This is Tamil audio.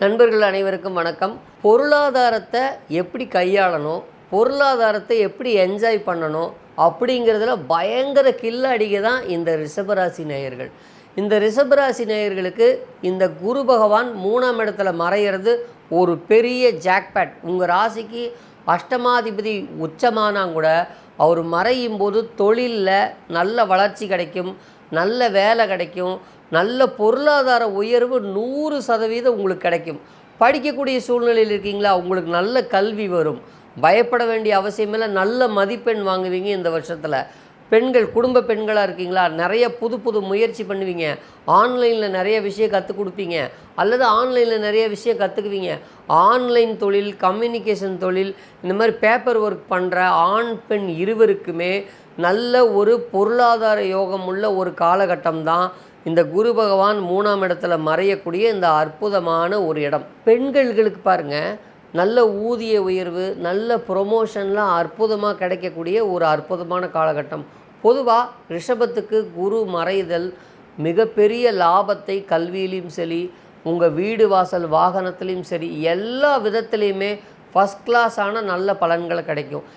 நண்பர்கள் அனைவருக்கும் வணக்கம். பொருளாதாரத்தை எப்படி கையாளணும், பொருளாதாரத்தை எப்படி என்ஜாய் பண்ணணும் அப்படிங்கிறதுல பயங்கர கில்லாடிகை தான் இந்த ரிஷபராசி நேயர்கள். இந்த ரிஷபராசி நேயர்களுக்கு இந்த குரு பகவான் 3ஆம் இடத்துல மறையிறது ஒரு பெரிய ஜாக்பேட். உங்கள் ராசிக்கு அஷ்டமாதிபதி உச்சமானால் கூட அவர் மறையும் போது தொழிலில் நல்ல வளர்ச்சி கிடைக்கும், நல்ல வேலை கிடைக்கும், நல்ல பொருளாதார உயர்வு 100% உங்களுக்கு கிடைக்கும். படிக்கக்கூடிய சூழ்நிலையில் இருக்கீங்களா, உங்களுக்கு நல்ல கல்வி வரும், பயப்பட வேண்டிய அவசியமில்லை, நல்ல மதிப்பெண் வாங்குவீங்க. இந்த வருஷத்தில் பெண்கள், குடும்ப பெண்களாக இருக்கீங்களா, நிறைய புது புது முயற்சி பண்ணுவீங்க, ஆன்லைனில் நிறைய விஷயம் கற்றுக் கொடுப்பீங்க, அல்லது ஆன்லைனில் நிறைய விஷயம் கற்றுக்குவீங்க. ஆன்லைன் தொழில், கம்யூனிகேஷன் தொழில், இந்த மாதிரி பேப்பர் ஒர்க் பண்ணுற ஆண் பெண் இருவருக்குமே நல்ல ஒரு பொருளாதார யோகம் உள்ள ஒரு காலகட்டம் தான் இந்த குரு பகவான் 3ஆம் இடத்துல மறையக்கூடிய இந்த அற்புதமான ஒரு இடம். பெண்களுக்கு பாருங்கள், நல்ல ஊதிய உயர்வு, நல்ல ப்ரொமோஷன்லாம் அற்புதமாக கிடைக்கக்கூடிய ஒரு அற்புதமான காலகட்டம். பொதுவாக ரிஷபத்துக்கு குரு மறைதல் மிகப்பெரிய லாபத்தை கல்வியிலையும் சரி, உங்கள் வீடு வாசல் வாகனத்துலேயும் சரி, எல்லா விதத்துலேயுமே ஃபஸ்ட் கிளாஸான நல்ல பலன்களை கிடைக்கும்.